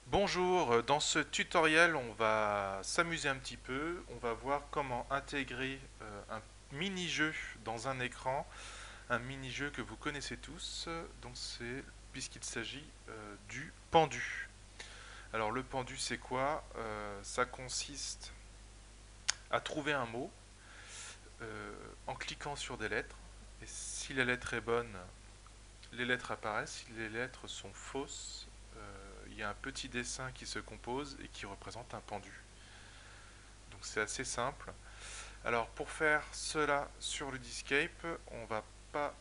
Bonjour, dans ce tutoriel on va s'amuser un petit peu, on va voir comment intégrer un mini-jeu dans un écran, un mini-jeu que vous connaissez tous, donc c'est puisqu'il s'agit du pendu. Alors le pendu c'est quoi? Ça consiste à trouver un mot en cliquant sur des lettres, et si la lettre est bonne, les lettres apparaissent, si les lettres sont fausses, il y a un petit dessin qui se compose et qui représente un pendu. Donc c'est assez simple. Alors pour faire cela sur le Discape, on va pas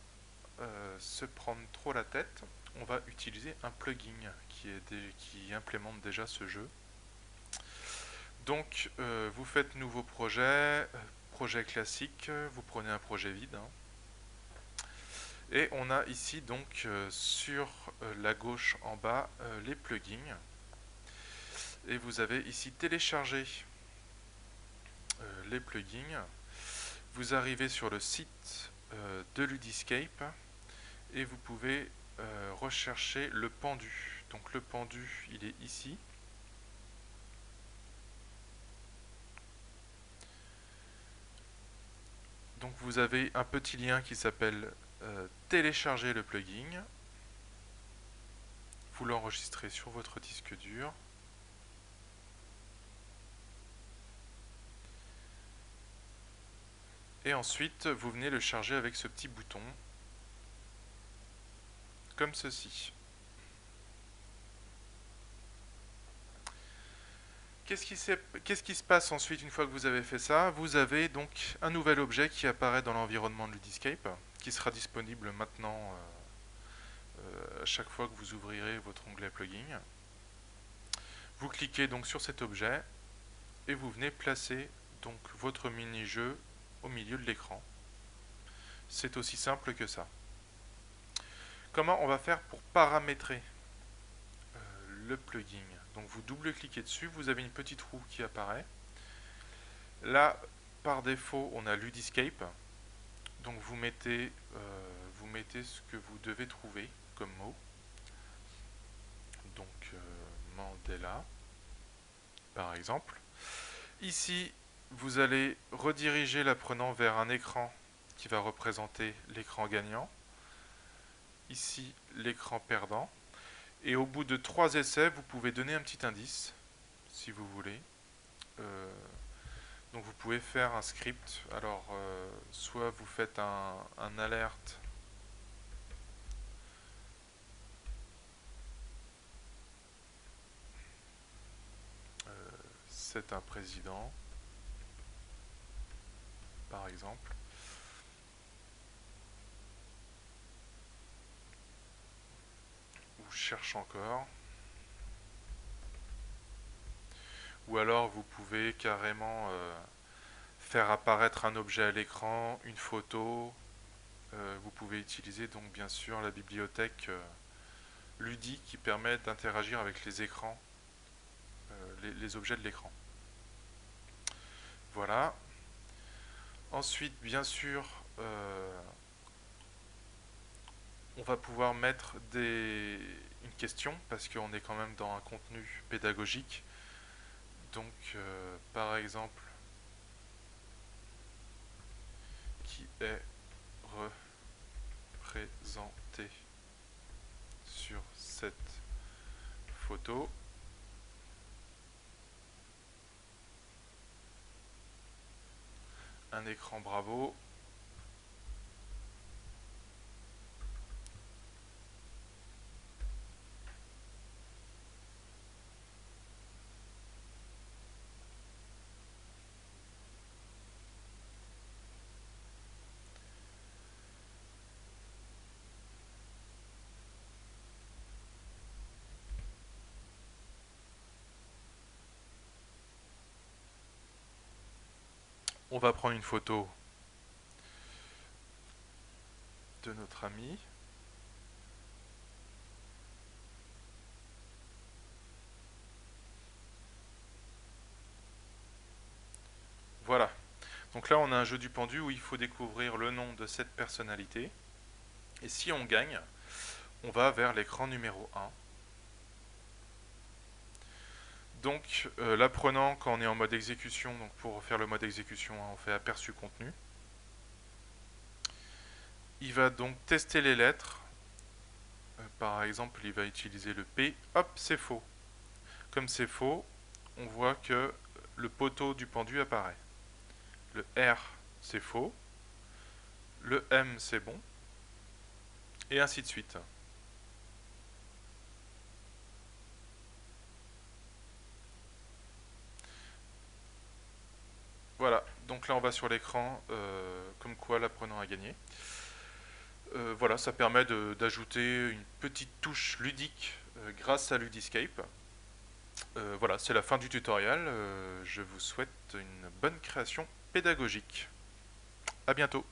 se prendre trop la tête. On va utiliser un plugin qui implémente déjà ce jeu. Donc vous faites nouveau projet, projet classique, vous prenez un projet vide, hein. Et on a ici donc sur la gauche en bas les plugins. Et vous avez ici télécharger les plugins. Vous arrivez sur le site de Ludiscape et vous pouvez rechercher le pendu. Donc le pendu, il est ici. Donc vous avez un petit lien qui s'appelle télécharger le plugin. Vous l'enregistrez sur votre disque dur. Et ensuite, vous venez le charger avec ce petit bouton, comme ceci. Qu'est-ce qui se passe ensuite une fois que vous avez fait ça? Vous avez donc un nouvel objet qui apparaît dans l'environnement de Ludiscape, qui sera disponible maintenant à chaque fois que vous ouvrirez votre onglet plugin. Vous cliquez donc sur cet objet et vous venez placer donc votre mini-jeu au milieu de l'écran. C'est aussi simple que ça. Comment on va faire pour paramétrer le plugin? Donc vous double-cliquez dessus, vous avez une petite roue qui apparaît. Là, par défaut, on a Ludiscape. Donc vous mettez ce que vous devez trouver comme mot. Donc Mandela, par exemple. Ici, vous allez rediriger l'apprenant vers un écran qui va représenter l'écran gagnant. Ici, l'écran perdant. Et au bout de 3 essais, vous pouvez donner un petit indice, si vous voulez. Donc vous pouvez faire un script. Alors, soit vous faites un alerte c'est un président, par exemple. Ou cherche encore. Ou alors vous pouvez carrément faire apparaître un objet à l'écran, une photo. Vous pouvez utiliser donc bien sûr la bibliothèque Ludi qui permet d'interagir avec les écrans, les objets de l'écran. Voilà. Ensuite, bien sûr, on va pouvoir mettre une question parce qu'on est quand même dans un contenu pédagogique. Donc, par exemple, qui est représenté sur cette photo. Un écran Bravo. On va prendre une photo de notre ami. Voilà. Donc là, on a un jeu du pendu où il faut découvrir le nom de cette personnalité. Et si on gagne, on va vers l'écran numéro 1. Donc l'apprenant, quand on est en mode exécution, donc pour faire le mode exécution, on fait aperçu contenu. Il va donc tester les lettres. Par exemple, il va utiliser le P. Hop, c'est faux. Comme c'est faux, on voit que le poteau du pendu apparaît. Le R, c'est faux. Le M, c'est bon. Et ainsi de suite. Voilà, donc là on va sur l'écran, comme quoi l'apprenant a gagné. Voilà, ça permet d'ajouter une petite touche ludique grâce à Ludiscape. Voilà, c'est la fin du tutoriel. Je vous souhaite une bonne création pédagogique. À bientôt.